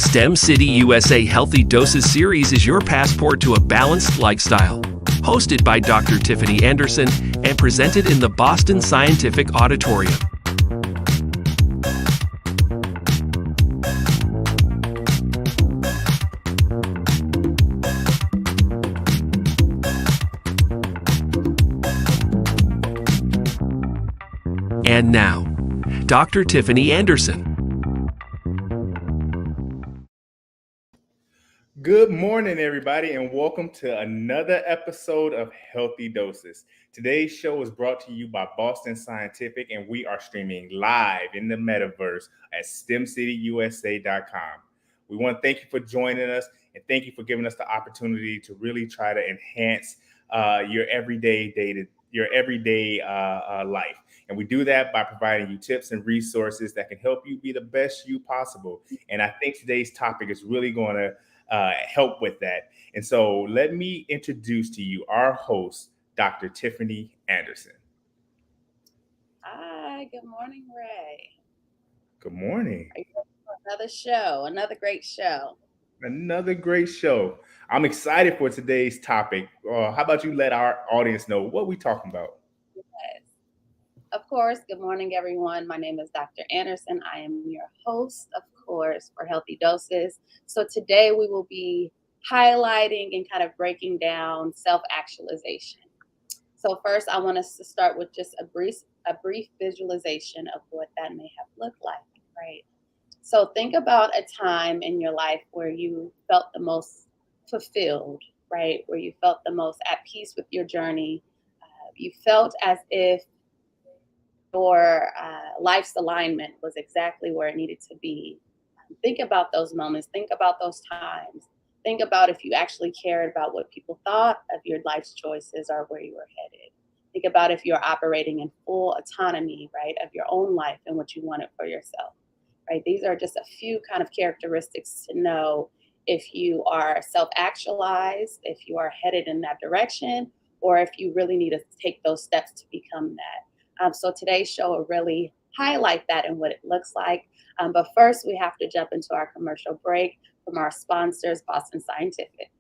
STEM City USA Healthy Doses series is your passport to a balanced lifestyle. Hosted by Dr. Tiffany Anderson and presented in the Boston Scientific Auditorium. And now, Dr. Tiffany Anderson. Good morning, everybody, and welcome to another episode of Healthy Doses. Today's show is brought to you by Boston Scientific, and we are streaming live in the metaverse at STEMcityUSA.com. We want to thank you for joining us, and thank you for giving us the opportunity to really try to enhance your everyday life. And we do that by providing you tips and resources that can help you be the best you possible. And I think today's topic is really going to help with that. And so let me introduce to you our host, Dr. Tiffany Anderson. Hi, good morning, Ray. Good morning. Are you ready for another show, another great show? Another great show. I'm excited for today's topic. How about you let our audience know what we're talking about? Yes. Of course, good morning, everyone. My name is Dr. Anderson. I am your host, of course, for Healthy Doses. So today we will be highlighting and kind of breaking down self-actualization. So first, I want us to start with just a brief visualization of what that may have looked like, right? So think about a time in your life where you felt the most fulfilled, right? Where you felt the most at peace with your journey. You felt as if your life's alignment was exactly where it needed to be. Think about those moments. Think about those times. Think about if you actually cared about what people thought of your life's choices or where you were headed. Think about if you're operating in full autonomy, right, of your own life and what you wanted for yourself, right? These are just a few kind of characteristics to know if you are self-actualized, if you are headed in that direction, or if you really need to take those steps to become that. So today's show will really highlight that and what it looks like. But first, we have to jump into our commercial break from our sponsors, Boston Scientific.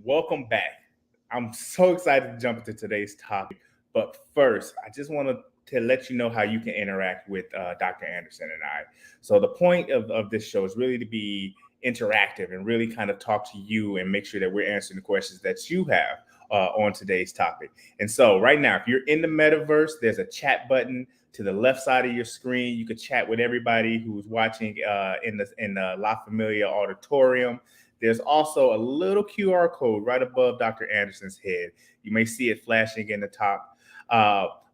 Welcome back. I'm so excited to jump into today's topic. But first, I just want to let you know how you can interact with Dr. Anderson and I. So the point of this show is really to be interactive and really kind of talk to you and make sure that we're answering the questions that you have on today's topic. And so right now, if you're in the metaverse, there's a chat button to the left side of your screen. You can chat with everybody who's watching in the La Familia Auditorium. There's also a little QR code right above Dr. Anderson's head. You may see it flashing in the top.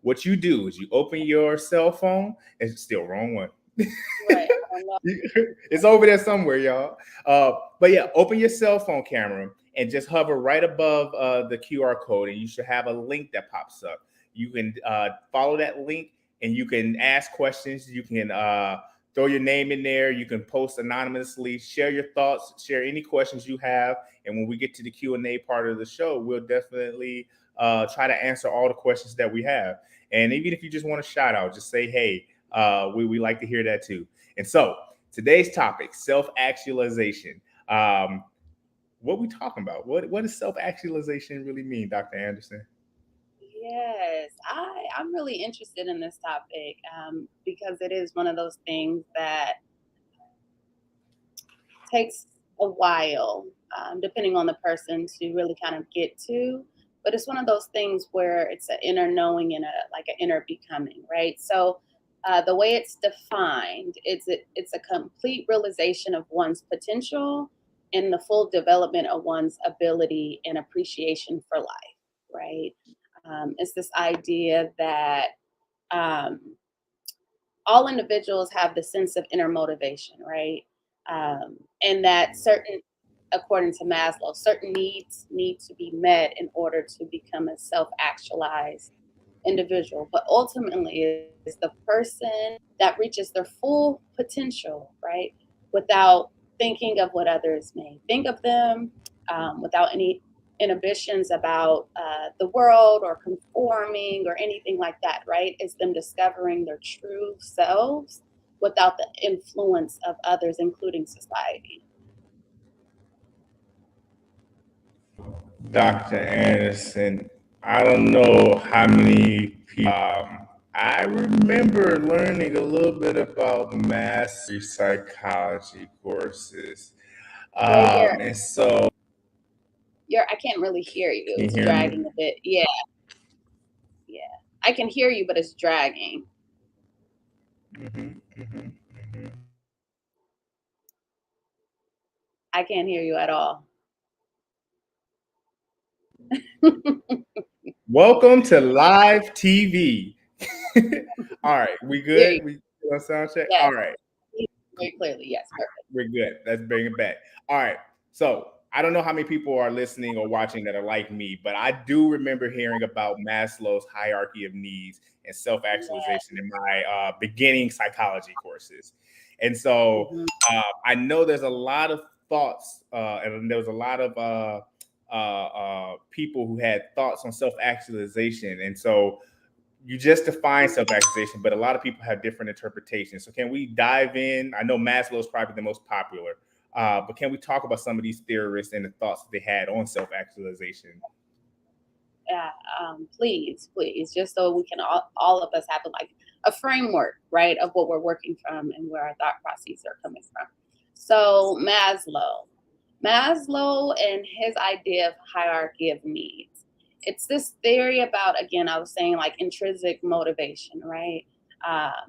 What you do is you open your cell phone. It's still wrong one. Right. It's over there somewhere, y'all. But yeah, open your cell phone camera and just hover right above the QR code, and you should have a link that pops up. You can follow that link, and you can ask questions. You can throw your name in there. You can post anonymously, share your thoughts, share any questions you have. And when we get to the Q&A part of the show, we'll definitely try to answer all the questions that we have. And even if you just want a shout out, just say, hey, We like to hear that too. And so today's topic, self-actualization. What we talking about? What does self-actualization really mean, Dr. Anderson? Yes, I'm really interested in this topic because it is one of those things that takes a while, depending on the person, to really kind of get to. But it's one of those things where it's an inner knowing and an inner becoming, right? So the way it's defined, it's a complete realization of one's potential and the full development of one's ability and appreciation for life, right? It's this idea that um, all individuals have the sense of inner motivation, right? And that certain, according to Maslow, certain needs need to be met in order to become a self-actualized individual. But ultimately, it's the person that reaches their full potential, right? Without thinking of what others may think of them, without any inhibitions about the world or conforming or anything like that, right? It's them discovering their true selves without the influence of others, including society. Dr. Anderson, I don't know how many people. I remember learning a little bit about mastery psychology courses. Right. And so, I can't really hear you. can you It's hear dragging me? a bit. Yeah. I can hear you, but it's dragging. I can't hear you at all. Welcome to live TV. All right, we Hear you. good? We on sound check? Yes. All right. Very clearly. Yes. Perfect. We're good. Let's bring it back. All right. So I don't know how many people are listening or watching that are like me, but I do remember hearing about Maslow's hierarchy of needs and self-actualization in my beginning psychology courses. And so I know there's a lot of thoughts, and there was a lot of people who had thoughts on self-actualization. And so you just define self-actualization, but a lot of people have different interpretations. So can we dive in? I know Maslow is probably the most popular, but can we talk about some of these theorists and the thoughts that they had on self-actualization? Yeah. Please, just so we can all of us have a framework, right, of what we're working from and where our thought processes are coming from. So Maslow and his idea of hierarchy of needs. It's this theory about, again, I was saying like intrinsic motivation, right?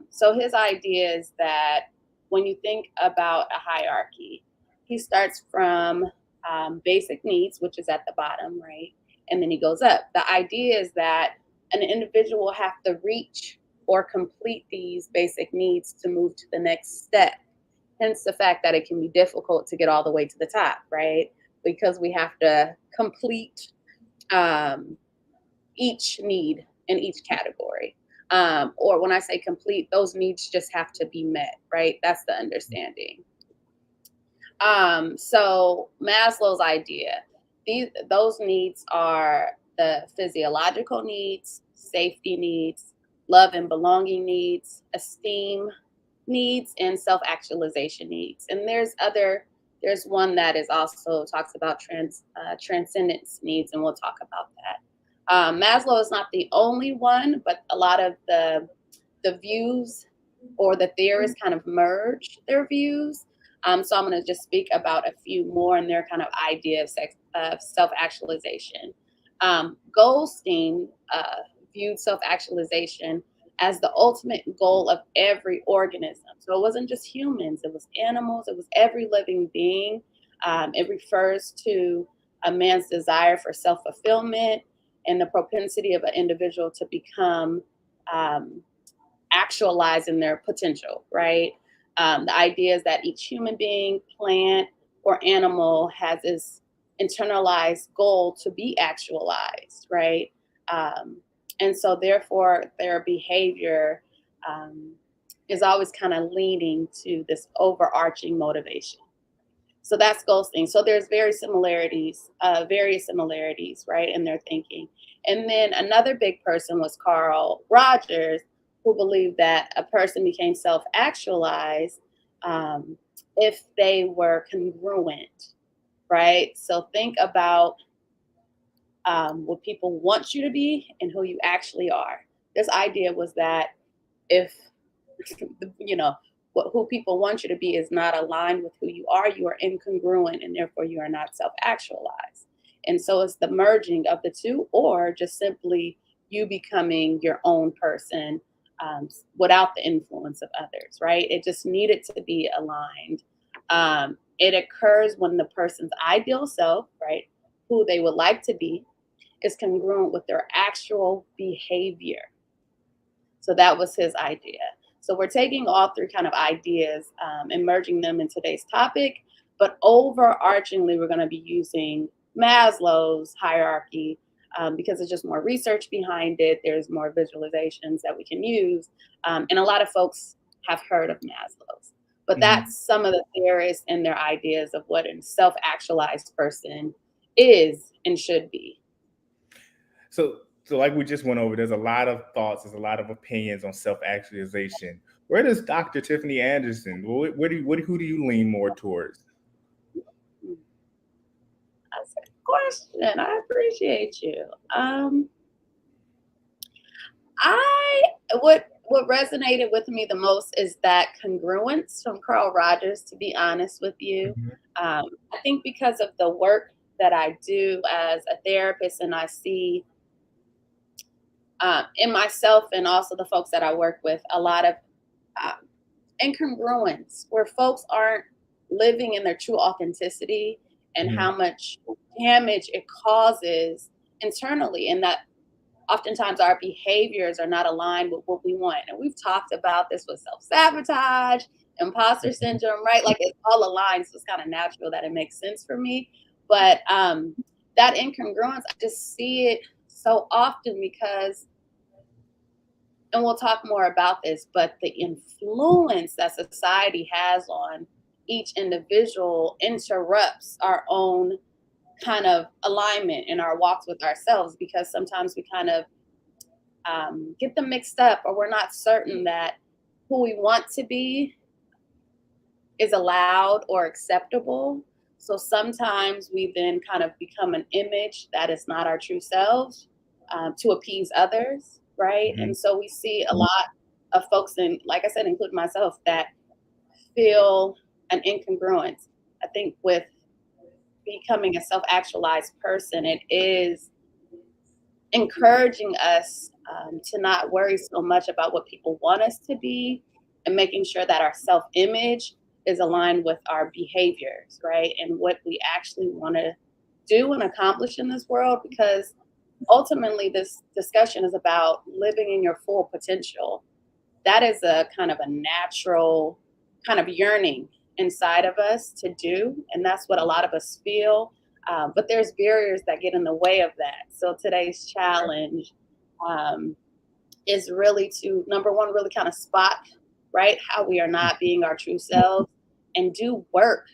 So his idea is that when you think about a hierarchy, he starts from basic needs, which is at the bottom, right? And then he goes up. The idea is that an individual will have to reach or complete these basic needs to move to the next step. Hence the fact that it can be difficult to get all the way to the top, right? Because we have to complete each need in each category. Or when I say complete, those needs just have to be met, right? That's the understanding. So Maslow's idea, those needs are the physiological needs, safety needs, love and belonging needs, esteem needs, and self-actualization needs. And there's one that is also talks about transcendence needs, and we'll talk about that. Maslow is not the only one, but a lot of the views or the theorists kind of merge their views. So I'm going to just speak about a few more and their kind of idea of self-actualization. Goldstein viewed self-actualization as the ultimate goal of every organism. So it wasn't just humans, it was animals, it was every living being. It refers to a man's desire for self-fulfillment and the propensity of an individual to become actualizing their potential, right? The idea is that each human being, plant, or animal has this internalized goal to be actualized, right? And so therefore their behavior is always kind of leaning to this overarching motivation. So that's Goldstein. So there's various similarities, right, in their thinking. And then another big person was Carl Rogers, who believe that a person became self-actualized if they were congruent, right? So think about what people want you to be and who you actually are. This idea was that if you know who people want you to be is not aligned with who you are incongruent, and therefore you are not self-actualized. And so it's the merging of the two, or just simply you becoming your own person without the influence of others, right? It just needed to be aligned. It occurs when the person's ideal self, right, who they would like to be, is congruent with their actual behavior. So that was his idea. So we're taking all three kind of ideas and merging them in today's topic, but overarchingly, we're going to be using Maslow's hierarchy because there's just more research behind it. There's more visualizations that we can use. And a lot of folks have heard of Maslow's, but that's some of the theorists and their ideas of what a self-actualized person is and should be. So like we just went over, there's a lot of thoughts, there's a lot of opinions on self-actualization. Where does Dr. Tiffany Anderson, who do you lean more towards? That's a good question. I appreciate you. What resonated with me the most is that congruence from Carl Rogers, to be honest with you. I think because of the work that I do as a therapist, and I see in myself and also the folks that I work with, a lot of incongruence where folks aren't living in their true authenticity, and how much damage it causes internally, and that oftentimes our behaviors are not aligned with what we want. And we've talked about this with self-sabotage, imposter syndrome, right? Like it's all aligned, so it's kind of natural that it makes sense for me. But that incongruence, I just see it so often because, and we'll talk more about this, but the influence that society has on each individual interrupts our own kind of alignment in our walks with ourselves, because sometimes we kind of get them mixed up, or we're not certain that who we want to be is allowed or acceptable. So sometimes we then kind of become an image that is not our true selves to appease others, right? And so we see a lot of folks, and like I said, including myself, that feel an incongruence. I think with becoming a self-actualized person, it is encouraging us to not worry so much about what people want us to be, and making sure that our self-image is aligned with our behaviors, right? And what we actually want to do and accomplish in this world, because ultimately this discussion is about living in your full potential. That is a kind of a natural kind of yearning inside of us to do, and that's what a lot of us feel. But there's barriers that get in the way of that. So today's challenge is really to, number one, really kind of spot, right, how we are not being our true selves, and do work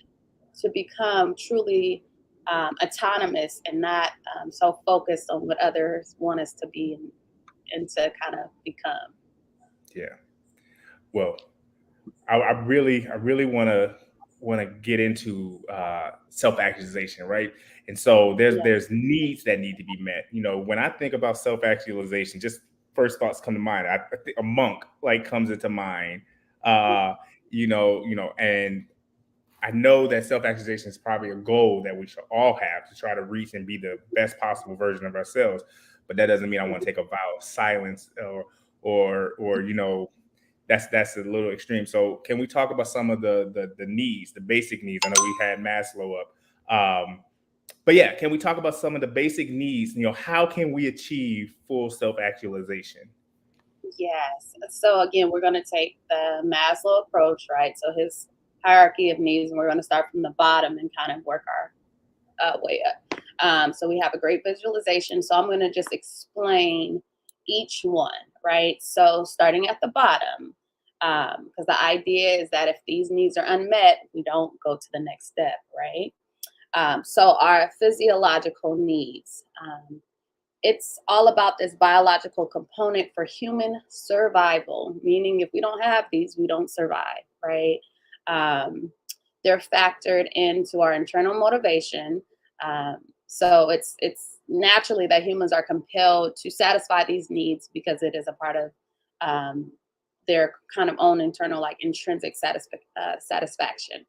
to become truly autonomous and not so focused on what others want us to be and to kind of become. Yeah. Well, I really want to get into self-actualization, right? And so there's needs that need to be met. You know, when I think about self-actualization, just first thoughts come to mind. I think a monk like comes into mind. And I know that self-actualization is probably a goal that we should all have, to try to reach and be the best possible version of ourselves. But that doesn't mean I want to take a vow of silence or that's a little extreme. So can we talk about some of the needs, the basic needs? I know we had Maslow up. But yeah, can we talk about some of the basic needs? You know, how can we achieve full self-actualization? Yes. So again, we're going to take the Maslow approach, right? So his hierarchy of needs, and we're going to start from the bottom and kind of work our way up. So we have a great visualization. So I'm going to just explain each one, right? So starting at the bottom, because the idea is that if these needs are unmet, we don't go to the next step, right? So our physiological needs. it's all about this biological component for human survival, meaning if we don't have these, we don't survive, right? They're factored into our internal motivation. So it's naturally that humans are compelled to satisfy these needs because it is a part of their kind of own internal, like intrinsic satisfaction.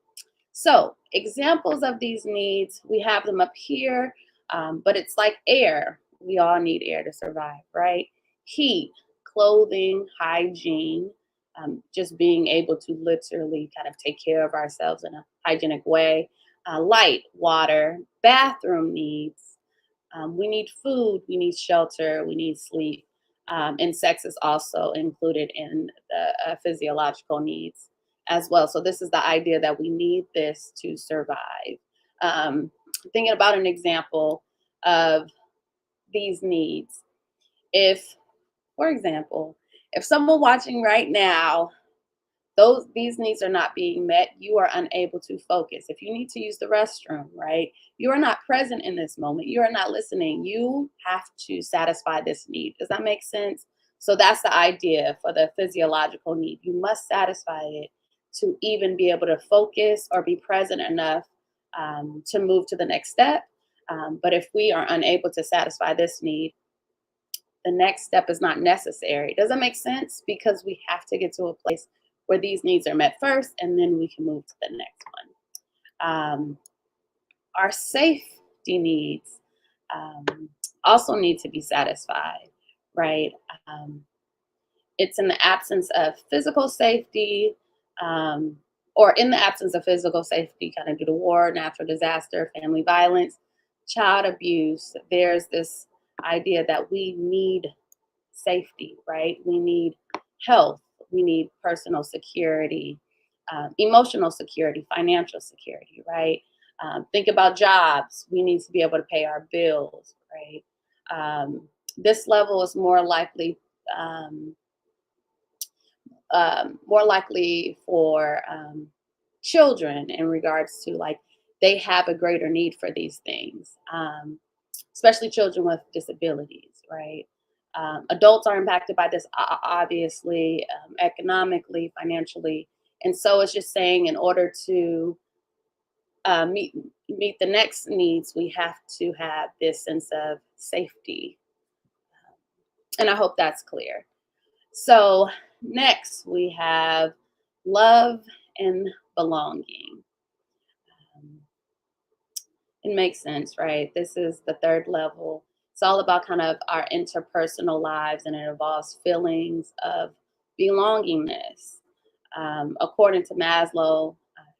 So examples of these needs, we have them up here, but it's like air. We all need air to survive, right? Heat, clothing, hygiene, just being able to literally kind of take care of ourselves in a hygienic way. Light, water, bathroom needs. We need food, we need shelter, we need sleep. And sex is also included in the physiological needs as well. So this is the idea that we need this to survive. Thinking about an example of these needs. If, for example, if someone watching right now, these needs are not being met, you are unable to focus. If you need to use the restroom, right? You are not present in this moment. You are not listening. You have to satisfy this need. Does that make sense? So that's the idea for the physiological need. You must satisfy it to even be able to focus or be present enough to move to the next step. But if we are unable to satisfy this need, the next step is not necessary. Does that make sense? Because we have to get to a place where these needs are met first, and then we can move to the next one. Our safety needs also need to be satisfied, right? It's in the absence of physical safety, or in the absence of physical safety, kind of due to war, natural disaster, family violence, child abuse. There's this idea that we need safety, right? We need health, we need personal security, emotional security, financial security, right? Think about jobs. We need to be able to pay our bills, right? This level is more likely for children in regards to like they have a greater need for these things, especially children with disabilities, right? Adults are impacted by this, obviously, economically, financially. And so it's just saying in order to meet the next needs, we have to have this sense of safety. And I hope that's clear. So next we have love and belonging. It makes sense, right? This is the third level. It's all about kind of our interpersonal lives, and it involves feelings of belongingness. According to Maslow,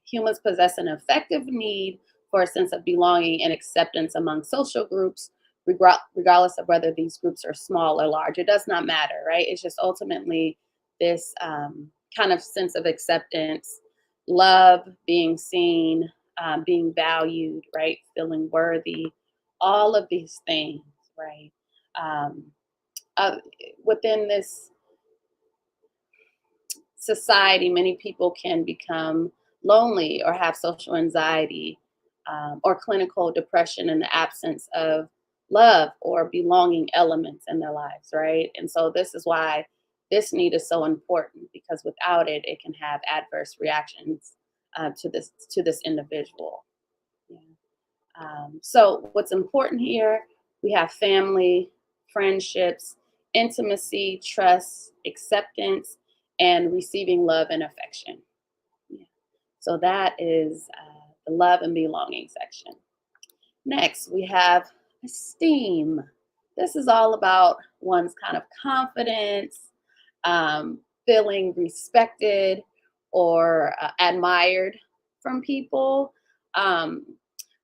humans possess an effective need for a sense of belonging and acceptance among social groups, regardless of whether these groups are small or large. It does not matter, right? It's just ultimately this kind of sense of acceptance, love, being seen, being valued, right? Feeling worthy, all of these things, right? Within this society, many people can become lonely or have social anxiety or clinical depression in the absence of love or belonging elements in their lives, right? And so this is why this need is so important, because without it, it can have adverse reactions to this individual. Yeah. So what's important here, we have family, friendships, intimacy, trust, acceptance, and receiving love and affection. Yeah. So that is the love and belonging section. Next, we have esteem. This is all about one's kind of confidence, feeling respected or admired from people.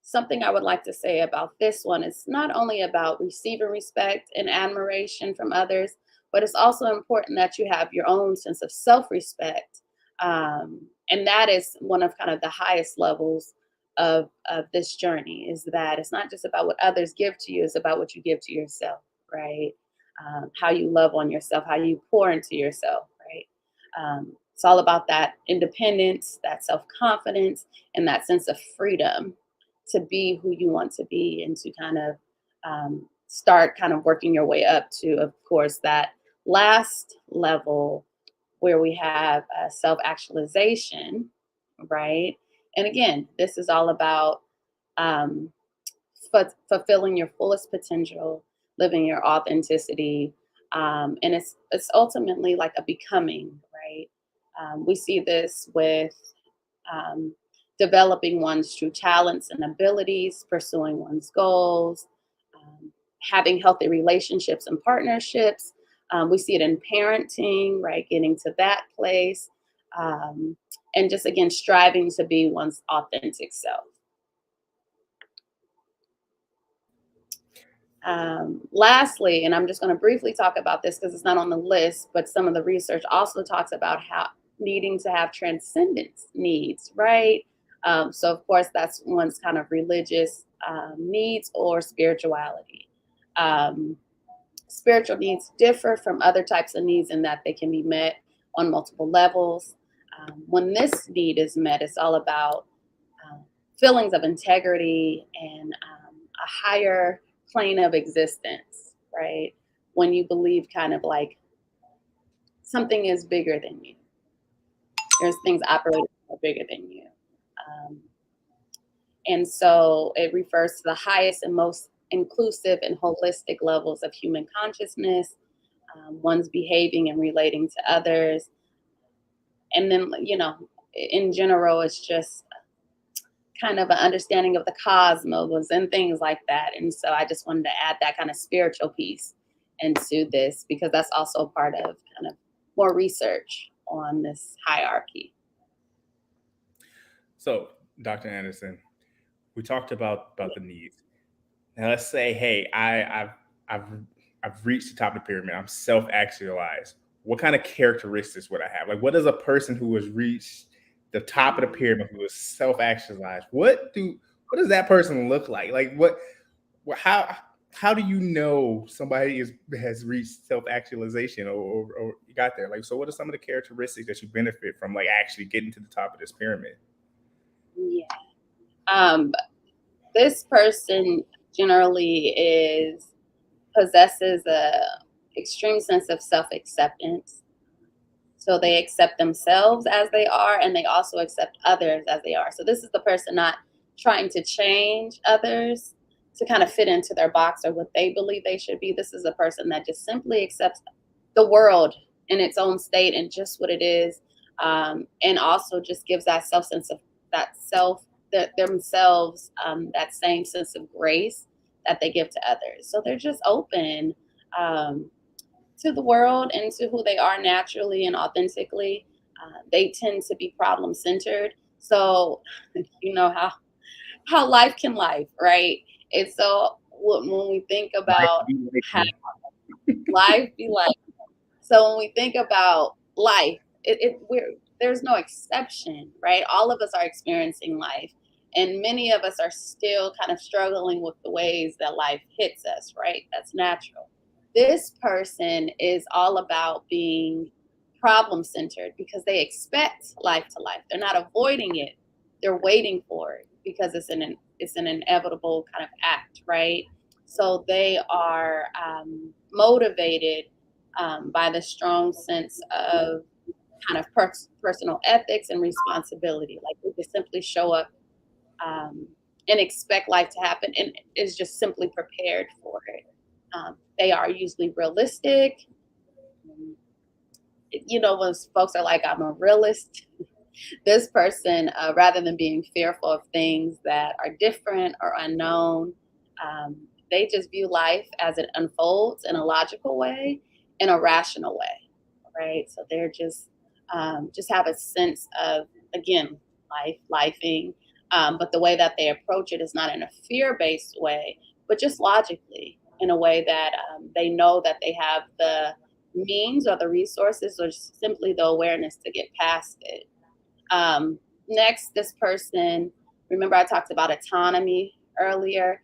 Something I would like to say about this one is not only about receiving respect and admiration from others, but it's also important that you have your own sense of self-respect. And that is one of kind of the highest levels of this journey, is that it's not just about what others give to you, it's about what you give to yourself, right? How you love on yourself, how you pour into yourself, right? It's all about that independence, that self-confidence, and that sense of freedom to be who you want to be, and to kind of start kind of working your way up to, of course, that last level where we have self-actualization, right? And again, this is all about um, fulfilling your fullest potential, living your authenticity, and it's ultimately like a becoming, right? We see this with um, developing one's true talents and abilities, pursuing one's goals, having healthy relationships and partnerships. We see it in parenting, right? Getting to that place. And just again, striving to be one's authentic self. Lastly, and I'm just going to briefly talk about this because it's not on the list, but some of the research also talks about how needing to have transcendence needs, right? So, of course, that's one's kind of religious needs or spirituality. Um, Spiritual needs differ from other types of needs in that they can be met on multiple levels. When this need is met, it's all about um, feelings of integrity and a higher plane of existence, right? When you believe kind of like something is bigger than you, there's things operating bigger than you. Um, and so it refers to the highest and most inclusive and holistic levels of human consciousness, one's behaving and relating to others. And then, in general, it's just kind of an understanding of the cosmos and things like that. And so I just wanted to add that kind of spiritual piece into this because that's also part of kind of more research on this hierarchy. So, Dr. Anderson, we talked about the needs. Now, let's say, hey, I've reached the top of the pyramid. I'm self-actualized. What kind of characteristics would I have? Like, what does a person who has reached the top of the pyramid, who is self-actualized, what does that person look like? Like, how do you know somebody has reached self-actualization or got there? Like, so what are some of the characteristics that you benefit from, like actually getting to the top of this pyramid? Yeah. This person generally possesses a extreme sense of self-acceptance. So they accept themselves as they are, and they also accept others as they are. So this is the person not trying to change others to kind of fit into their box or what they believe they should be. This is a person that just simply accepts the world in its own state and just what it is, and also just gives that themselves that same sense of grace that they give to others. So they're just open. To the world and to who they are naturally and authentically. They tend to be problem centered. So, you know how life can life, right? And so when we think about how life be like, so when we think about life, there's no exception, right? All of us are experiencing life, and many of us are still kind of struggling with the ways that life hits us, right? That's natural. This person is all about being problem centered because they expect life to life. They're not avoiding it; they're waiting for it because it's an inevitable kind of act, right? So they are motivated by the strong sense of kind of personal ethics and responsibility. Like they just simply show up and expect life to happen and is just simply prepared for it. They are usually realistic. When folks are like, I'm a realist, this person, rather than being fearful of things that are different or unknown, um, they just view life as it unfolds in a logical way, in a rational way, right? So they're just have a sense of, again, lifing, but the way that they approach it is not in a fear-based way, but just logically, in a way that they know that they have the means or the resources or simply the awareness to get past it. Next, this person, remember I talked about autonomy earlier.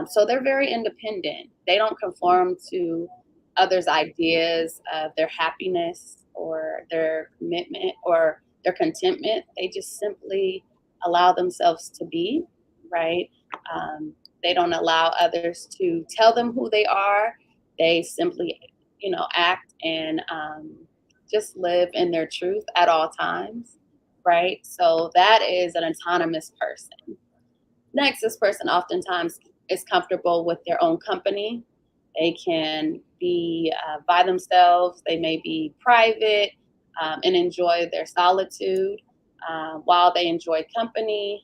So they're very independent. They don't conform to others' ideas of their happiness or their commitment or their contentment. They just simply allow themselves to be, right? They don't allow others to tell them who they are. They simply, act and just live in their truth at all times, right? So that is an autonomous person. Next, this person oftentimes is comfortable with their own company. They can be by themselves. They may be private and enjoy their solitude. While they enjoy company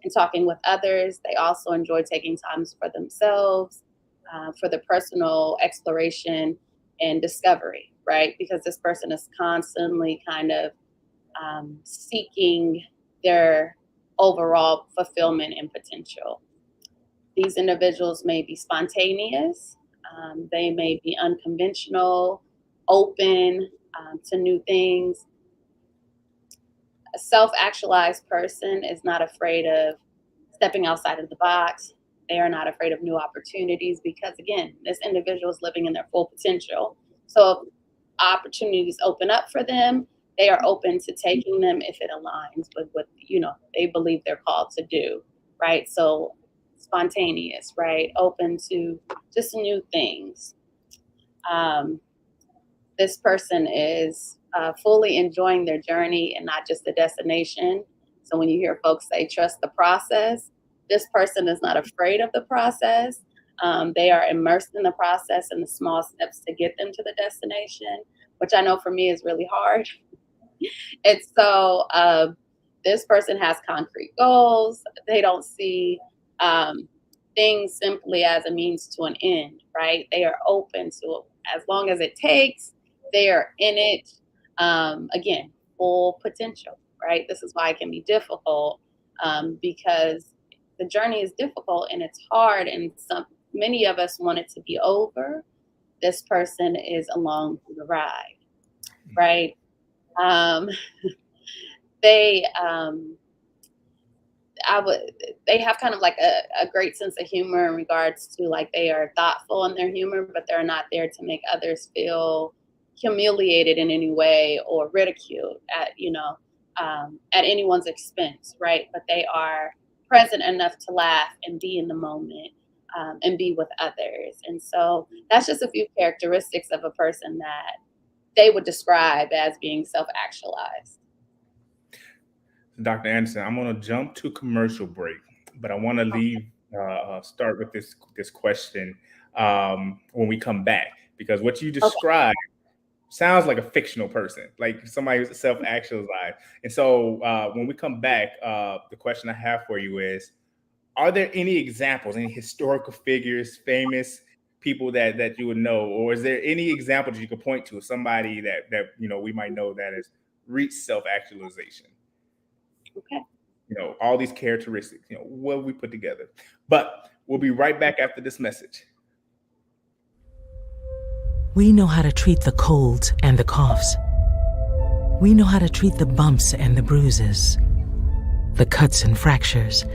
and talking with others, they also enjoy taking times for themselves, for the personal exploration and discovery, right? Because this person is constantly kind of seeking their overall fulfillment and potential. These individuals may be spontaneous, they may be unconventional, open to new things. A self-actualized person is not afraid of stepping outside of the box. They are not afraid of new opportunities because, again, this individual is living in their full potential. So if opportunities open up for them, they are open to taking them if it aligns with what they believe they're called to do, right? So spontaneous, right? Open to just new things. This person is fully enjoying their journey and not just the destination. So when you hear folks say trust the process, this person is not afraid of the process. They are immersed in the process and the small steps to get them to the destination, which I know for me is really hard. And so this person has concrete goals. They don't see things simply as a means to an end, right? They are open to it as long as it takes. They are in it, again, full potential, right? This is why it can be difficult because the journey is difficult and it's hard, and many of us want it to be over. This person is along for the ride, right? They they have kind of like a great sense of humor in regards to, like, they are thoughtful in their humor, but they're not there to make others feel humiliated in any way or ridiculed at anyone's expense, right? But they are present enough to laugh and be in the moment and be with others. And so that's just a few characteristics of a person that they would describe as being self-actualized. Dr. Anderson, I'm going to jump to commercial break, but I want to start with this question when we come back, because what you Okay. described sounds like a fictional person, like somebody who's self-actualized. And so when we come back, the question I have for you is, are there any examples, any historical figures, famous people that you would know, or is there any example that you could point to of somebody that we might know that has reached self-actualization? Okay. All these characteristics, what we put together. But we'll be right back after this message. We know how to treat the colds and the coughs. We know how to treat the bumps and the bruises, the cuts and fractures.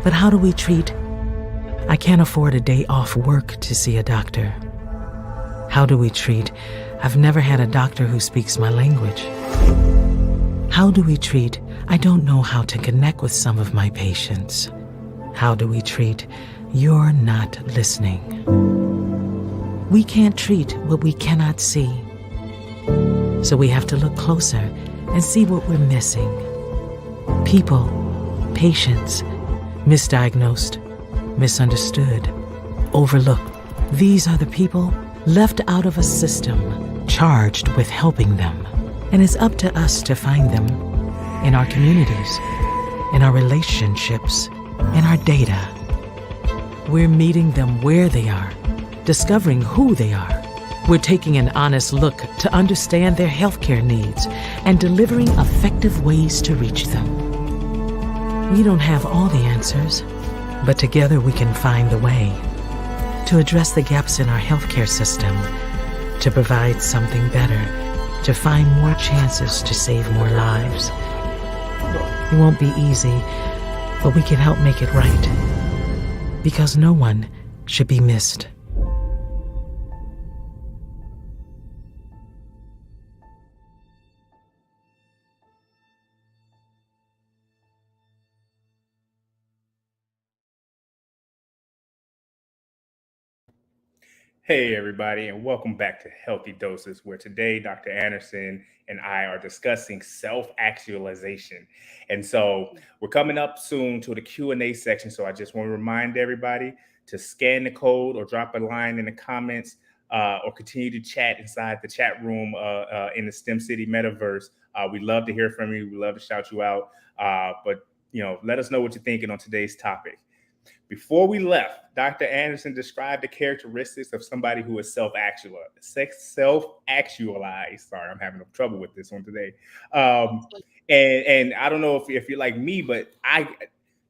But how do we treat, I can't afford a day off work to see a doctor? How do we treat, I've never had a doctor who speaks my language? How do we treat, I don't know how to connect with some of my patients? How do we treat, you're not listening? We can't treat what we cannot see. So we have to look closer and see what we're missing. People, patients, misdiagnosed, misunderstood, overlooked. These are the people left out of a system charged with helping them. And it's up to us to find them in our communities, in our relationships, in our data. We're meeting them where they are, discovering who they are. We're taking an honest look to understand their healthcare needs and delivering effective ways to reach them. We don't have all the answers, but together we can find the way to address the gaps in our healthcare system, to provide something better, to find more chances to save more lives. It won't be easy, but we can help make it right, because no one should be missed. Hey, everybody, and welcome back to Healthy Doses, where today Dr. Anderson and I are discussing self-actualization. And so we're coming up soon to the Q&A section. So I just want to remind everybody to scan the code or drop a line in the comments or continue to chat inside the chat room in the STEM City metaverse. We'd love to hear from you. We'd love to shout you out. But, let us know what you're thinking on today's topic. Before we left, Dr. Anderson described the characteristics of somebody who is self-actualized. Sorry, I'm having trouble with this one today. And I don't know if you're like me, but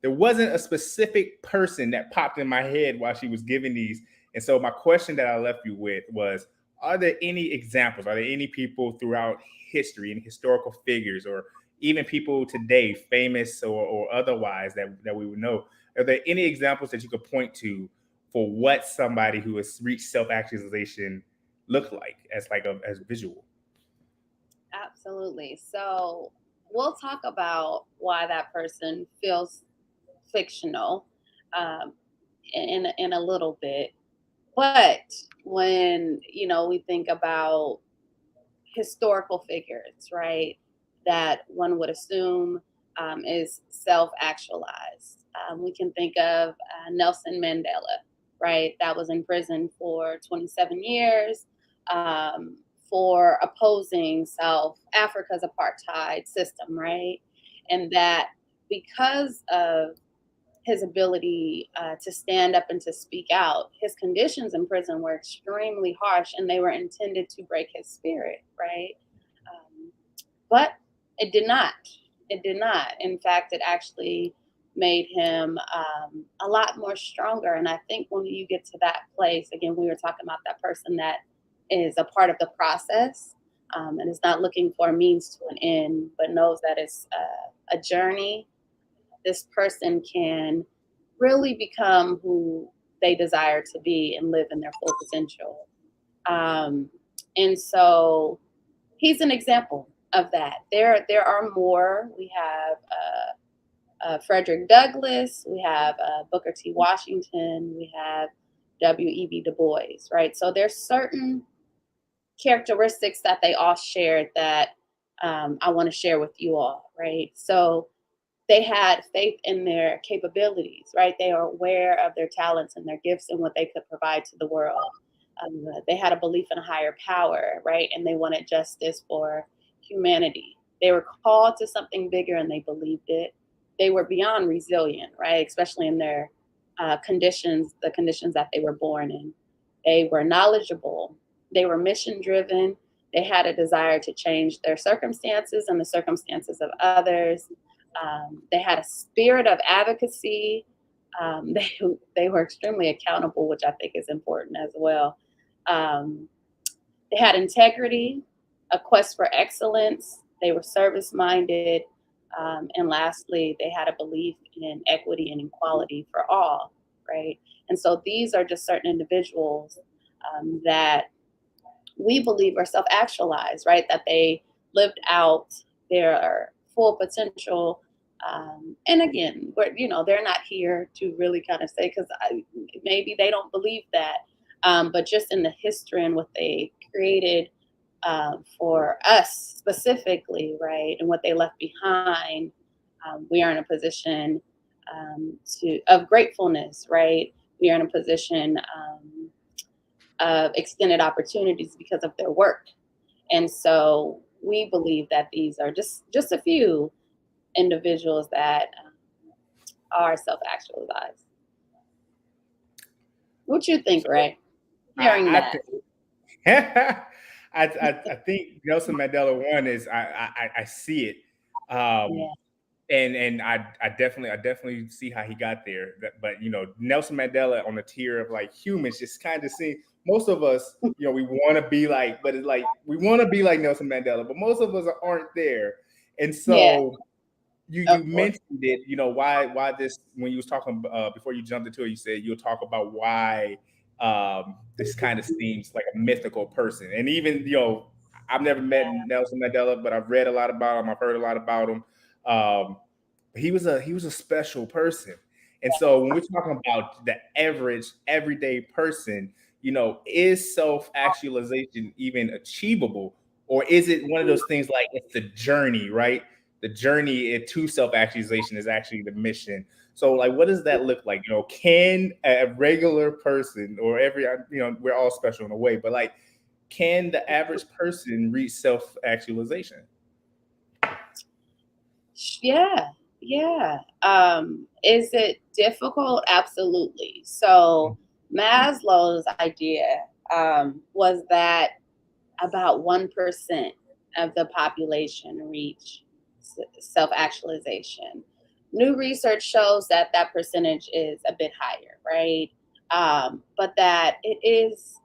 there wasn't a specific person that popped in my head while she was giving these. And so my question that I left you with was, are there any examples? Are there any people throughout history, any historical figures, or even people today, famous or otherwise, that we would know? Are there any examples that you could point to for what somebody who has reached self-actualization look like as visual? Absolutely. So we'll talk about why that person feels fictional um, in a little bit. But when we think about historical figures, right, that one would assume is self-actualized. We can think of Nelson Mandela, right, that was in prison for 27 years for opposing South Africa's apartheid system, right? And that because of his ability to stand up and to speak out, his conditions in prison were extremely harsh and they were intended to break his spirit, right? But it did not. It did not. In fact, it actually made him a lot more stronger. And I think when you get to that place, again, we were talking about that person that is a part of the process and is not looking for a means to an end, but knows that it's a journey. This person can really become who they desire to be and live in their full potential. And so he's an example of that. There are more. We have Frederick Douglass. We have Booker T. Washington. We have W.E.B. Du Bois. Right. So there's certain characteristics that they all shared that I want to share with you all. Right. So they had faith in their capabilities. Right. They are aware of their talents and their gifts and what they could provide to the world. They had a belief in a higher power, right? And they wanted justice for humanity. They were called to something bigger and they believed it. They were beyond resilient, right? Especially in their conditions, the conditions that they were born in. They were knowledgeable. They were mission driven. They had a desire to change their circumstances and the circumstances of others. They had a spirit of advocacy. They were extremely accountable, which I think is important as well. They had integrity, a quest for excellence. They were service minded. And lastly, they had a belief in equity and equality for all, right? And so these are just certain individuals that we believe are self actualized, right? That they lived out their full potential. And again, they're not here to really kind of say, because maybe they don't believe that. But just in the history and what they created for us specifically, right, and what they left behind, we are in a position of gratefulness, right? We are in a position of extended opportunities because of their work. And so we believe that these are just a few individuals that are self-actualized. What you think, Ray? Hearing that. I think Nelson Mandela one is I see it, and I definitely see how he got there. But Nelson Mandela on the tier of like humans just kind of see most of us. We want to be like, but it's like we want to be like Nelson Mandela, but most of us aren't there, and so. Yeah. You mentioned it, why this, when you was talking before you jumped into it, you said you'll talk about why this kind of seems like a mythical person. And even, I've never met Nelson Mandela, but I've read a lot about him. I've heard a lot about him. He was a special person. And so when we're talking about the average everyday person, is self-actualization even achievable? Or is it one of those things like it's the journey, right? The journey to self-actualization is actually the mission. So like, what does that look like? Can a regular person, or we're all special in a way, but like, can the average person reach self-actualization? Yeah, yeah. Is it difficult? Absolutely. So Maslow's idea was that about 1% of the population reach self-actualization. New research shows that that percentage is a bit higher, right? But that it is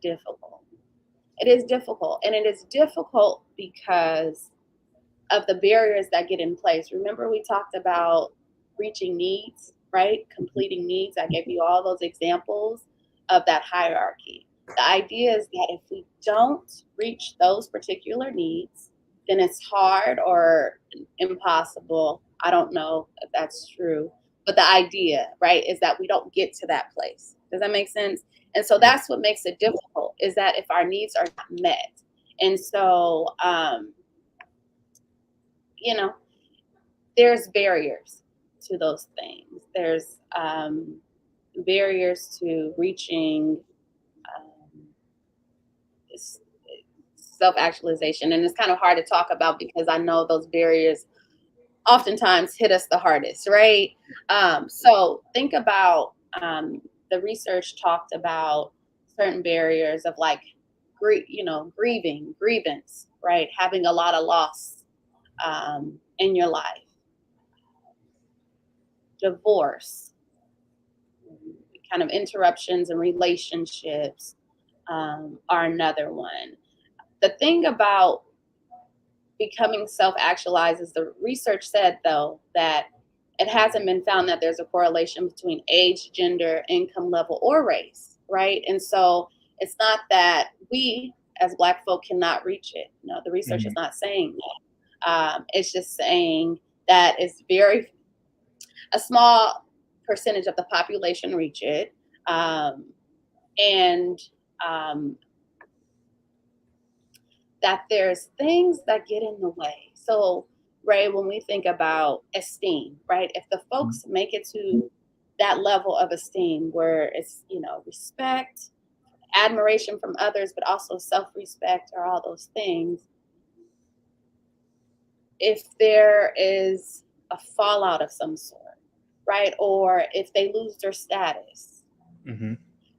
difficult. It is difficult, and it is difficult because of the barriers that get in place. Remember, we talked about reaching needs, right? Completing needs. I gave you all those examples of that hierarchy. The idea is that if we don't reach those particular needs, then it's hard or impossible. I don't know if that's true, but the idea, right, is that we don't get to that place. Does that make sense? And so that's what makes it difficult, is that if our needs are not met. And so, there's barriers to those things. There's barriers to reaching self-actualization. And it's kind of hard to talk about because I know those barriers oftentimes hit us the hardest, right? So think about the research talked about certain barriers of like, grieving, grievance, right? Having a lot of loss in your life. Divorce, kind of interruptions in relationships are another one. The thing about becoming self-actualized is the research said, though, that it hasn't been found that there's a correlation between age, gender, income level, or race, right? And so it's not that we as Black folk cannot reach it. No, the research is not saying that. It's just saying that it's a small percentage of the population reach it. And that there's things that get in the way. So, Ray, when we think about esteem, right? If the folks make it to that level of esteem where it's, respect, admiration from others, but also self-respect or all those things, if there is a fallout of some sort, right? Or if they lose their status,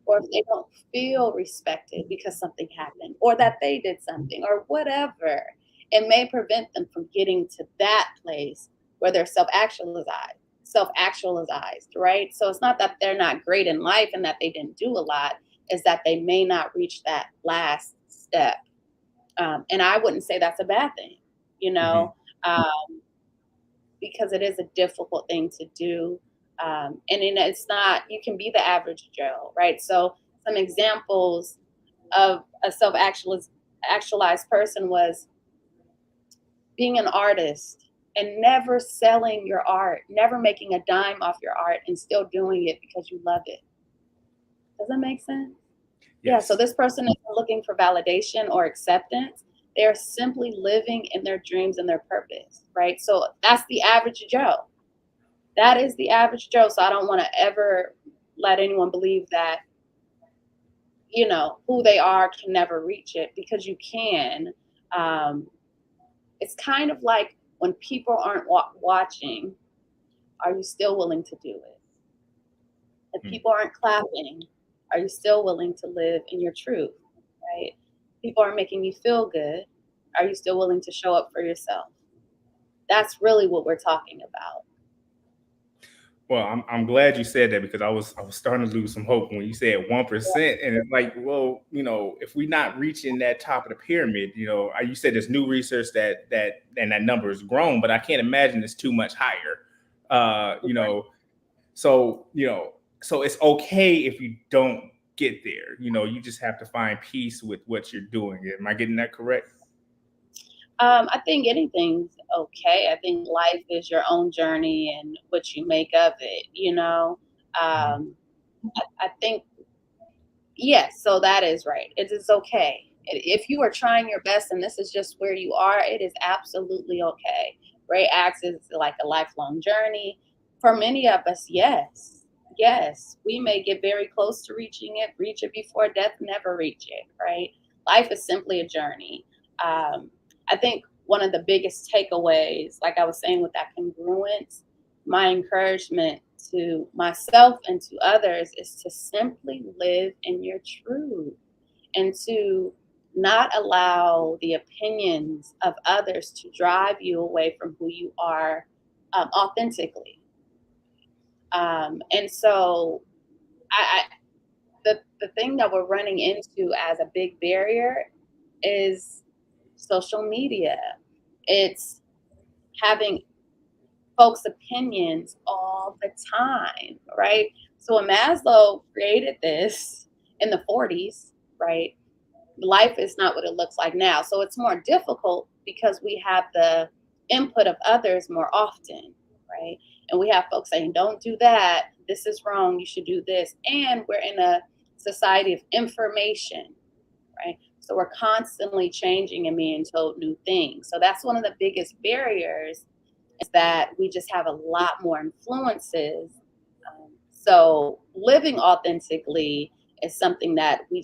or if they don't feel respected because something happened, or that they did something, or whatever, it may prevent them from getting to that place where they're self-actualized, right? So it's not that they're not great in life and that they didn't do a lot, is that they may not reach that last step. And I wouldn't say that's a bad thing, because it is a difficult thing to do. And it's not, you can be the average Joe, right? So some examples of a self-actualized person was being an artist and never selling your art, never making a dime off your art and still doing it because you love it. Does that make sense? Yes. Yeah, so this person isn't looking for validation or acceptance. They're simply living in their dreams and their purpose, right? So that's the average Joe. That is the average Joe. So I don't want to ever let anyone believe that, who they are can never reach it, because you can. It's kind of like when people aren't watching, are you still willing to do it? If people aren't clapping, are you still willing to live in your truth, right? People aren't making you feel good. Are you still willing to show up for yourself? That's really what we're talking about. Well, I'm glad you said that, because I was starting to lose some hope when you said 1%, and it's like, well, if we're not reaching that top of the pyramid, you said there's new research that that number has grown, but I can't imagine it's too much higher. So it's okay if you don't get there. You just have to find peace with what you're doing. Am I getting that correct? I think anything's okay. I think life is your own journey and what you make of it, I think, yes, so that is right. It is okay. If you are trying your best and this is just where you are, it is absolutely okay. Ray asks, is like a lifelong journey. For many of us, yes. Yes, we may get very close to reach it before death, never reach it, right? Life is simply a journey. I think one of the biggest takeaways, like I was saying with that congruence, my encouragement to myself and to others is to simply live in your truth and to not allow the opinions of others to drive you away from who you are authentically. And so I the thing that we're running into as a big barrier is social media. It's having folks' opinions all the time, right? So when Maslow created this in the 40s, right, life is not what it looks like now. So it's more difficult because we have the input of others more often, right? And we have folks saying, don't do that. This is wrong. You should do this. And we're in a society of information, right? So we're constantly changing and being told new things. So that's one of the biggest barriers, is that we just have a lot more influences. So living authentically is something that we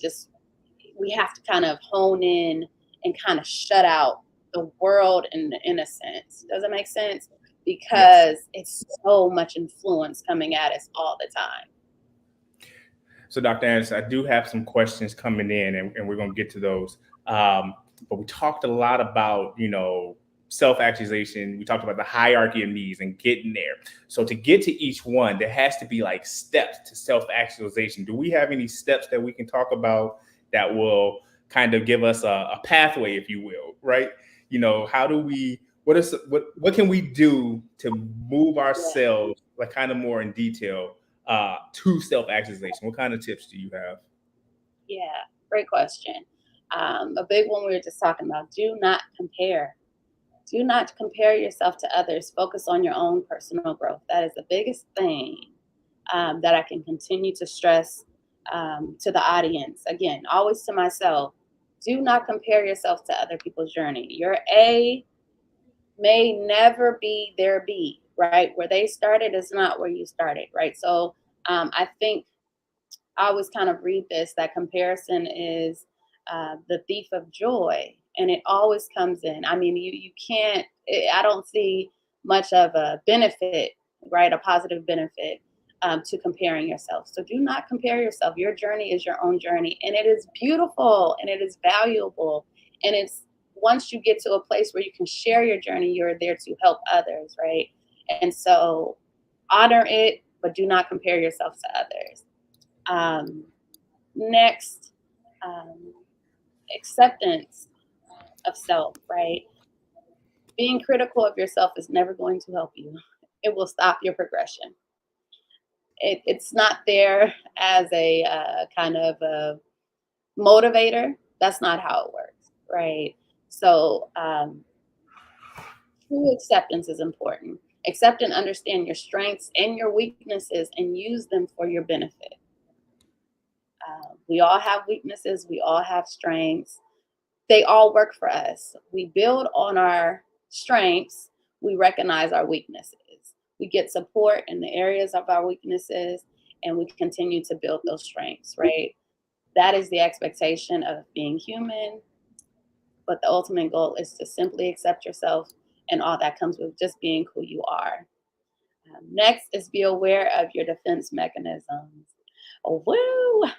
have to kind of hone in and kind of shut out the world in a sense. Does it make sense? Because Yes. it's so much influence coming at us all the time. So, Dr. Anderson, I do have some questions coming in, and we're going to get to those. But we talked a lot about, self-actualization. We talked about the hierarchy of needs and getting there. So to get to each one, there has to be like steps to self-actualization. Do we have any steps that we can talk about that will kind of give us a pathway, if you will, right? How do we, what can we do to move ourselves like kind of more in detail to self-actualization? What kind of tips do you have? Yeah, great question. A big one we were just talking about, do not compare. Do not compare yourself to others. Focus on your own personal growth. That is the biggest thing that I can continue to stress to the audience. Again, always to myself. Do not compare yourself to other people's journey. Your A may never be their B, right? Where they started is not where you started, right? So I think I always kind of read this, that comparison is the thief of joy. And it always comes in. I mean, you can't, I don't see much of a benefit, right? A positive benefit to comparing yourself. So do not compare yourself. Your journey is your own journey. And it is beautiful and it is valuable. And it's, once you get to a place where you can share your journey, you're there to help others, right? And so honor it, but do not compare yourself to others. Next, acceptance of self, right? Being critical of yourself is never going to help you. It will stop your progression. It's not there as a kind of a motivator. That's not how it works, right? So, true acceptance is important. Accept and understand your strengths and your weaknesses and use them for your benefit. We all have weaknesses, we all have strengths. They all work for us. We build on our strengths, we recognize our weaknesses. We get support in the areas of our weaknesses, and we continue to build those strengths, right? That is the expectation of being human. But the ultimate goal is to simply accept yourself and all that comes with just being who you are. Next is be aware of your defense mechanisms. Oh, woo!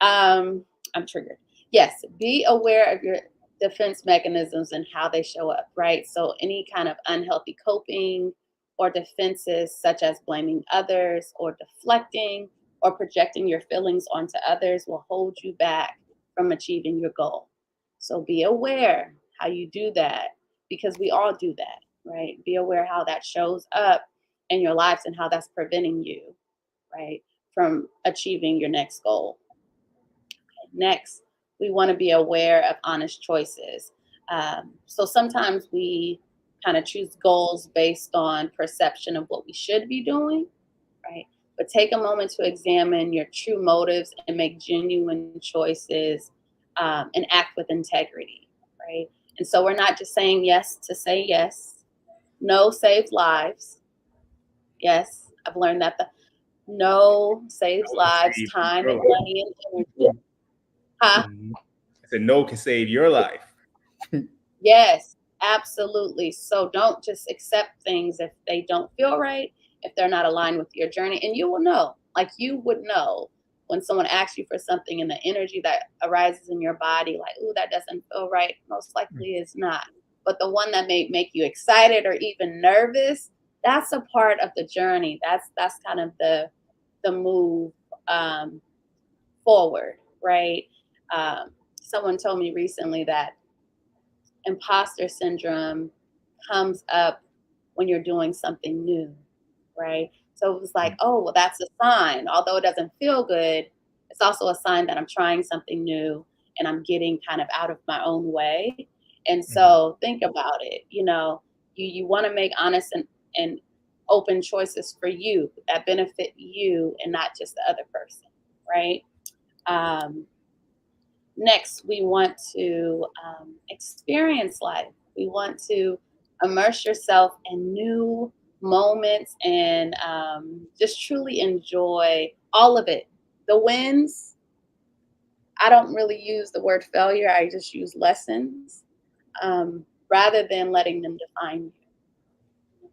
I'm triggered. Yes, be aware of your defense mechanisms and how they show up, right? So any kind of unhealthy coping or defenses, such as blaming others or deflecting or projecting your feelings onto others, will hold you back from achieving your goal. So be aware how you do that, because we all do that, right? Be aware how that shows up in your lives and how that's preventing you, right, from achieving your next goal. Next, we want to be aware of honest choices. So sometimes we kind of choose goals based on perception of what we should be doing, right? but take a moment to examine your true motives and make genuine choices, and act with integrity, right? And so we're not just saying yes to say yes. No saves lives. Yes, I've learned that the no saves lives, Save time your and life. money and energy. Huh? Mhm. I said no can save your life. Yes, absolutely. So don't just accept things if they don't feel right, if they're not aligned with your journey. And you will know, like you would know when someone asks you for something and the energy that arises in your body, like, ooh, that doesn't feel right, most likely is not. But the one that may make you excited or even nervous, that's a part of the journey. That's kind of the move forward, right? Someone told me recently that imposter syndrome comes up when you're doing something new, right? So it was like, oh, well, that's a sign. Although it doesn't feel good, it's also a sign that I'm trying something new and I'm getting kind of out of my own way. And so think about it. You want to make honest and open choices for you that benefit you and not just the other person, right? Next, we want to experience life. We want to immerse yourself in new moments and just truly enjoy all of it. The wins, I don't really use the word failure, I just use lessons rather than letting them define you.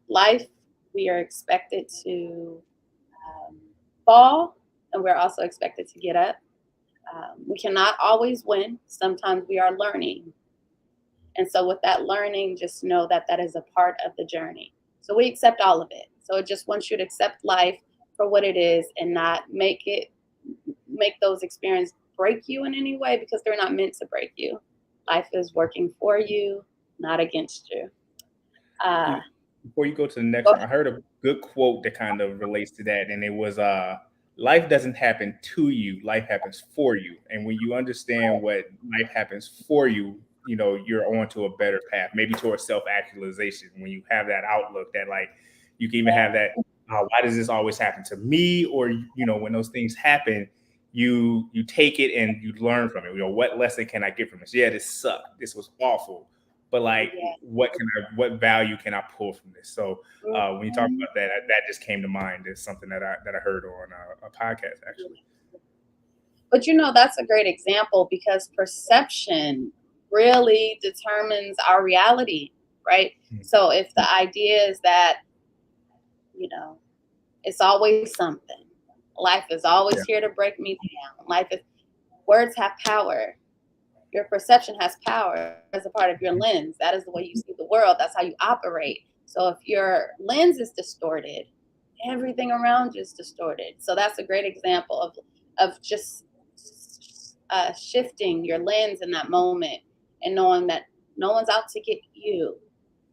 Life, we are expected to fall, and we're also expected to get up. We cannot always win. Sometimes we are learning. And so with that learning, just know that that is a part of the journey. So we accept all of it. So it just wants you to accept life for what it is and not make those experiences break you in any way, because they're not meant to break you. Life is working for you, not against you. Before you go to the next one, I heard a good quote that kind of relates to that, and it was life doesn't happen to you, life happens for you. And when you understand what life happens for you, you're on to a better path, maybe towards self-actualization. When you have that outlook that, like, you can even have that, why does this always happen to me? Or, when those things happen, you take it and you learn from it. What lesson can I get from this? Yeah, this sucked, this was awful, but like, what value can I pull from this? So when you talk about that, that just came to mind. It's something that I heard on a podcast, actually. But that's a great example, because perception really determines our reality, right? So if the idea is that, it's always something, life is always here to break me down. Words have power. Your perception has power as a part of your lens. That is the way you see the world. That's how you operate. So if your lens is distorted, everything around you is distorted. So that's a great example of just shifting your lens in that moment and knowing that no one's out to get you,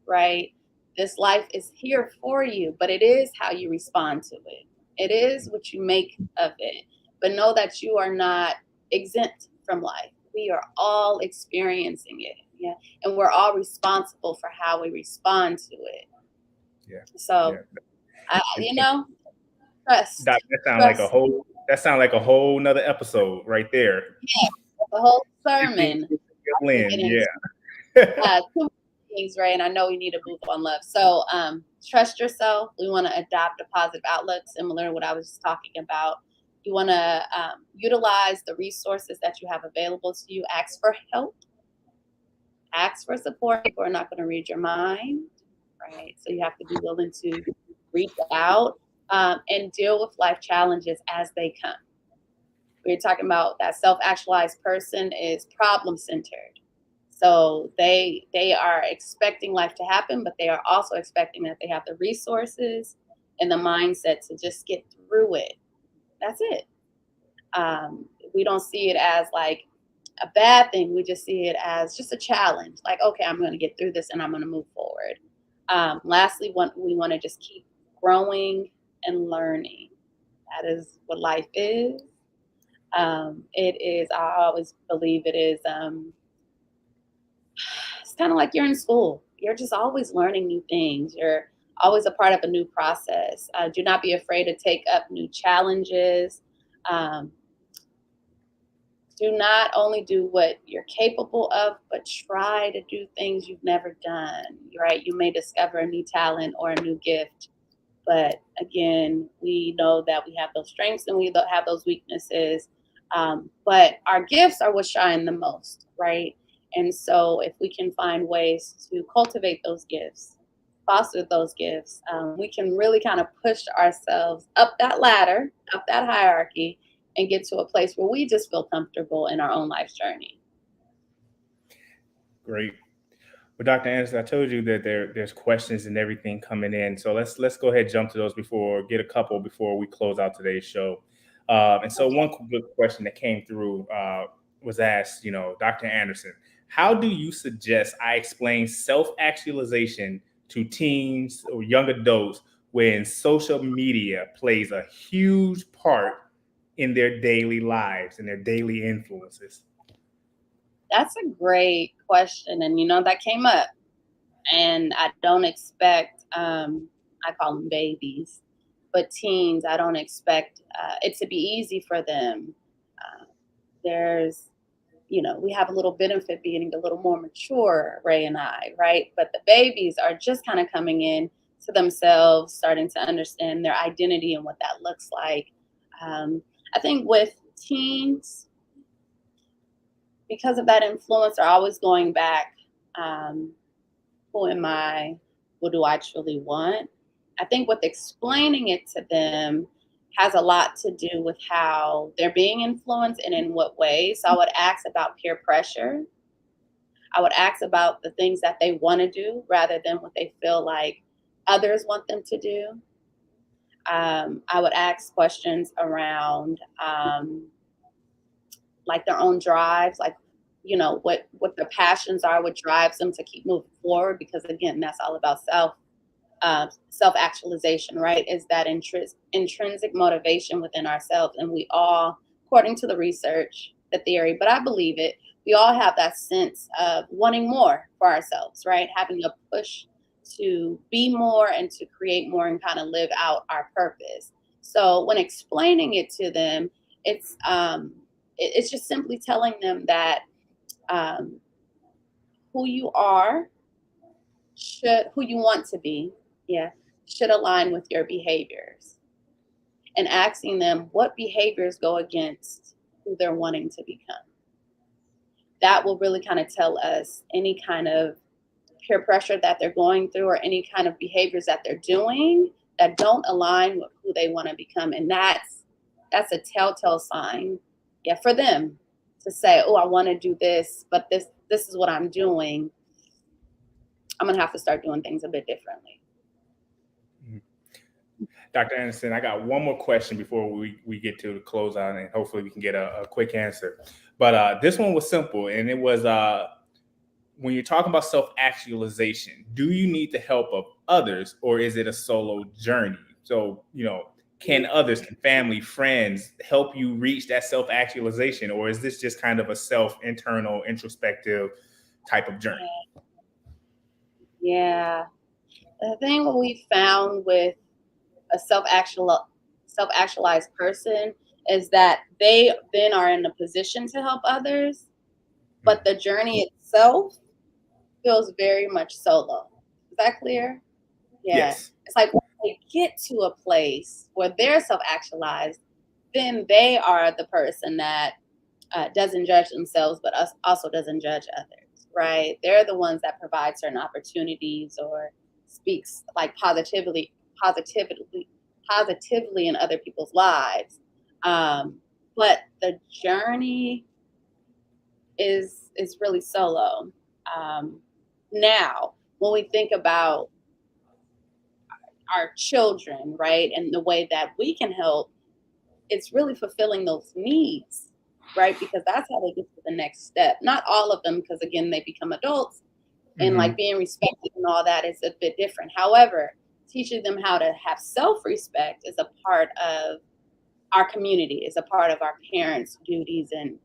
right? This life is here for you, but it is how you respond to it. It is what you make of it. But know that you are not exempt from life. We are all experiencing it, and we're all responsible for how we respond to it. So, trust. That sound like a whole nother episode right there. Yeah, the whole sermon. Two things, right? And I know we need to move on, love. So, trust yourself. We want to adopt a positive outlook, similar to what I was just talking about. You want to utilize the resources that you have available to you. Ask for help. Ask for support. People are not going to read your mind, right? So you have to be willing to reach out and deal with life challenges as they come. We're talking about that self-actualized person is problem-centered. So they are expecting life to happen, but they are also expecting that they have the resources and the mindset to just get through it. That's it. We don't see it as like a bad thing. We just see it as just a challenge. Like, okay, I'm going to get through this and I'm going to move forward. Lastly, we want to just keep growing and learning. That is what life is. It is, I always believe it is, it's kind of like you're in school. You're just always learning new things. You're always a part of a new process. Do not be afraid to take up new challenges. Do not only do what you're capable of, but try to do things you've never done, right? You may discover a new talent or a new gift, but again, we know that we have those strengths and we have those weaknesses. But our gifts are what shine the most, right? And so if we can find ways to cultivate those gifts, foster those gifts, we can really kind of push ourselves up that ladder, up that hierarchy, and get to a place where we just feel comfortable in our own life's journey. Great. Well, Dr. Anderson, I told you that there's questions and everything coming in. So let's go ahead and jump to those get a couple before we close out today's show. And so one good question that came through was asked, Dr. Anderson, how do you suggest I explain self-actualization to teens or young adults when social media plays a huge part in their daily lives and their daily influences? That's a great question. And, that came up. And I don't expect, I call them babies, but teens, I don't expect it to be easy for them. We have a little benefit being a little more mature, Ray and I, right? But the babies are just kind of coming in to themselves, starting to understand their identity and what that looks like. I think with teens, because of that influence, they're always going back, who am I? What do I truly want? I think with explaining it to them has a lot to do with how they're being influenced and in what ways. So I would ask about peer pressure. I would ask about the things that they want to do rather than what they feel like others want them to do. I would ask questions around like their own drives, like, what their passions are, what drives them to keep moving forward. Because again, that's all about self-actualization, right? Is that intrinsic motivation within ourselves. And we all, according to the research, the theory, but I believe it, we all have that sense of wanting more for ourselves, right? Having a push to be more and to create more and kind of live out our purpose. So when explaining it to them, it's just simply telling them that who you are, who you want to be, should align with your behaviors, and asking them what behaviors go against who they're wanting to become. That will really kind of tell us any kind of peer pressure that they're going through or any kind of behaviors that they're doing that don't align with who they want to become. And that's a telltale sign, for them to say, oh, I want to do this, but this is what I'm doing. I'm going to have to start doing things a bit differently. Dr. Anderson, I got one more question before we get to the closeout, and hopefully we can get a quick answer. But this one was simple, and it was, when you're talking about self-actualization, do you need the help of others, or is it a solo journey? So, can others, can family, friends help you reach that self-actualization, or is this just kind of a internal, introspective type of journey? Yeah. The thing what we found with a self-actualized person is that they then are in a position to help others, but the journey itself feels very much solo. Is that clear? Yeah. Yes. It's like when they get to a place where they're self-actualized, then they are the person that doesn't judge themselves, but also doesn't judge others, right? They're the ones that provide certain opportunities or speaks like positively in other people's lives. But the journey is really solo. Now, when we think about our children, right, and the way that we can help, it's really fulfilling those needs, right? Because that's how they get to the next step. Not all of them, because again, they become adults, and like being respected and all that is a bit different. However, teaching them how to have self-respect is a part of our community, is a part of our parents' duties and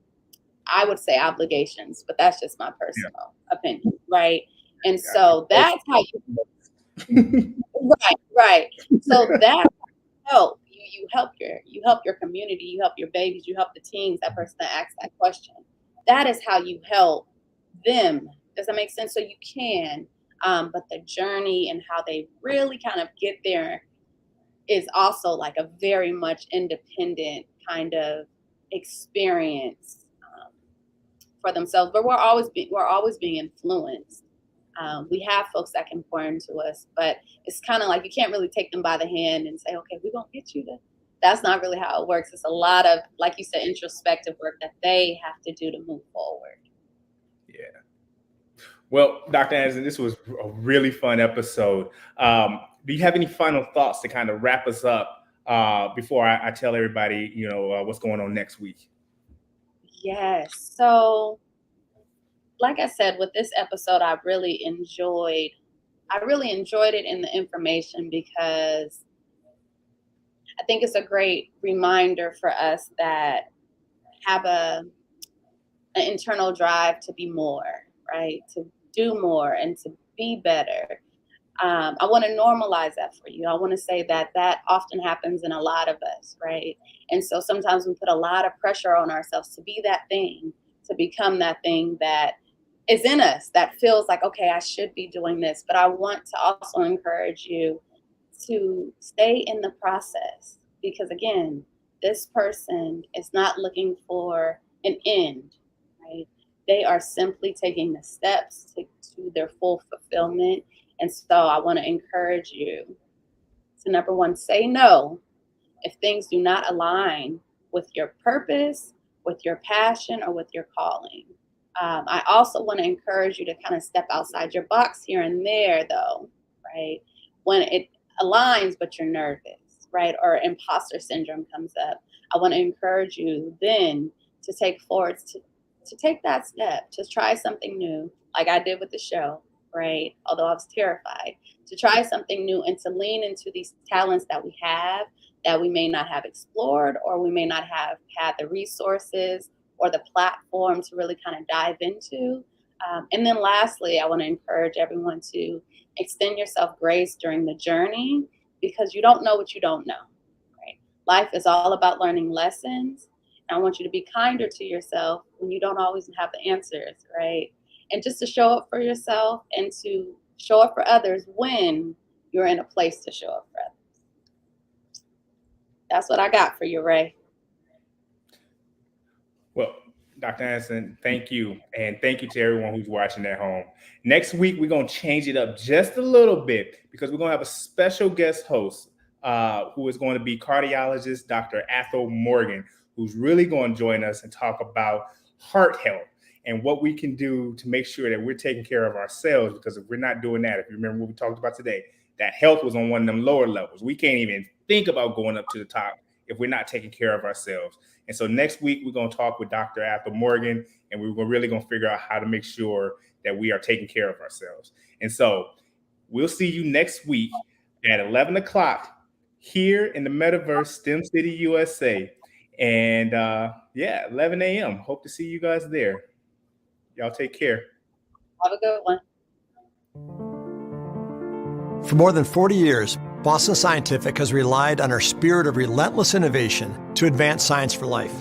I would say obligations, but that's just my personal opinion, right? And so that's how you Right. So that help you help your community, you help your babies, you help the teens, that person that asks that question. That is how you help them. Does that make sense? So you can, but the journey and how they really kind of get there is also like a very much independent kind of experience for themselves. But we're always being influenced. We have folks that can pour into us, but it's kind of like you can't really take them by the hand and say, okay, we're going to get you to. That's not really how it works. It's a lot of, like you said, introspective work that they have to do to move forward. Yeah. Well, Dr. Anderson, this was a really fun episode. Do you have any final thoughts to kind of wrap us up before I tell everybody, what's going on next week? Yes. So, like I said, with this episode, I really enjoyed it in the information, because I think it's a great reminder for us that have an internal drive to be more, right? To do more and to be better. I want to normalize that for you. I want to say that often happens in a lot of us, right? And so sometimes we put a lot of pressure on ourselves to be that thing, to become that thing that is in us, that feels like, okay, I should be doing this. But I want to also encourage you to stay in the process, because again, this person is not looking for an end, right? They are simply taking the steps to their full fulfillment. And so I want to encourage you to, number one, say no if things do not align with your purpose, with your passion, or with your calling. I also want to encourage you to kind of step outside your box here and there, though, right? When it aligns, but you're nervous, right? Or imposter syndrome comes up. I want to encourage you then to take forward, to take that step, to try something new, like I did with the show, right? Although I was terrified, to try something new and to lean into these talents that we have that we may not have explored, or we may not have had the resources or the platform to really kind of dive into. And then lastly, I want to encourage everyone to extend yourself grace during the journey, because you don't know what you don't know, right? Life is all about learning lessons. And I want you to be kinder to yourself when you don't always have the answers, right? And just to show up for yourself and to show up for others when you're in a place to show up for others. That's what I got for you, Ray. Well, Dr. Anderson, thank you. And thank you to everyone who's watching at home. Next week, we're going to change it up just a little bit, because we're going to have a special guest host who is going to be cardiologist Dr. Ethel Morgan, who's really going to join us and talk about heart health and what we can do to make sure that we're taking care of ourselves. Because if we're not doing that, if you remember what we talked about today, that health was on one of them lower levels. We can't even think about going up to the top if we're not taking care of ourselves. And so next week, we're going to talk with Dr. Ethel Morgan, and we're really going to figure out how to make sure that we are taking care of ourselves. And so we'll see you next week at 11 o'clock here in the Metaverse, STEM City, USA. And 11 a.m. Hope to see you guys there. Y'all take care. Have a good one. For more than 40 years, Boston Scientific has relied on our spirit of relentless innovation to advance science for life.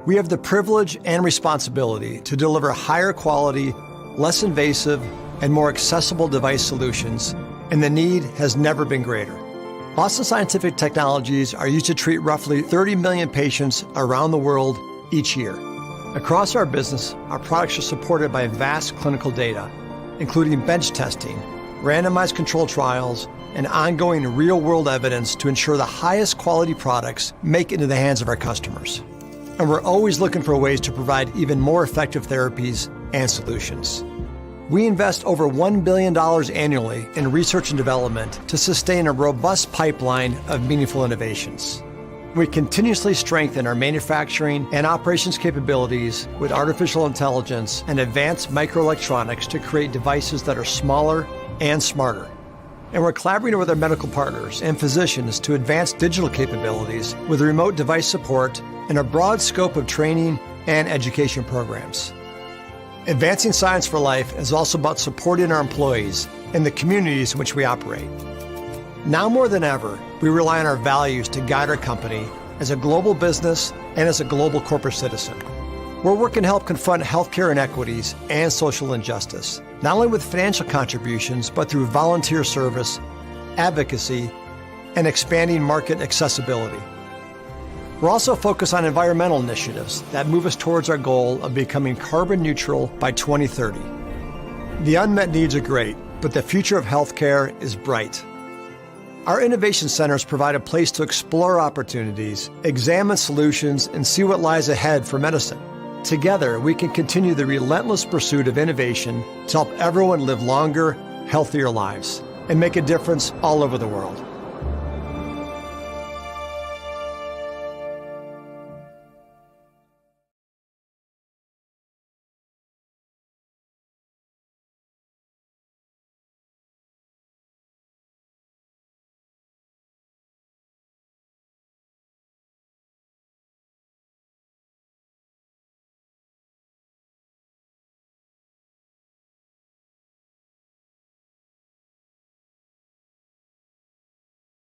We have the privilege and responsibility to deliver higher quality, less invasive, and more accessible device solutions, and the need has never been greater. Boston Scientific technologies are used to treat roughly 30 million patients around the world each year. Across our business, our products are supported by vast clinical data, including bench testing, randomized control trials, and ongoing real-world evidence to ensure the highest quality products make it into the hands of our customers. And we're always looking for ways to provide even more effective therapies and solutions. We invest over $1 billion annually in research and development to sustain a robust pipeline of meaningful innovations. We continuously strengthen our manufacturing and operations capabilities with artificial intelligence and advanced microelectronics to create devices that are smaller and smarter. And we're collaborating with our medical partners and physicians to advance digital capabilities with remote device support and a broad scope of training and education programs. Advancing science for life is also about supporting our employees and the communities in which we operate. Now more than ever, we rely on our values to guide our company as a global business and as a global corporate citizen. We're working to help confront healthcare inequities and social injustice, not only with financial contributions, but through volunteer service, advocacy, and expanding market accessibility. We're also focused on environmental initiatives that move us towards our goal of becoming carbon neutral by 2030. The unmet needs are great, but the future of healthcare is bright. Our innovation centers provide a place to explore opportunities, examine solutions, and see what lies ahead for medicine. Together, we can continue the relentless pursuit of innovation to help everyone live longer, healthier lives and make a difference all over the world.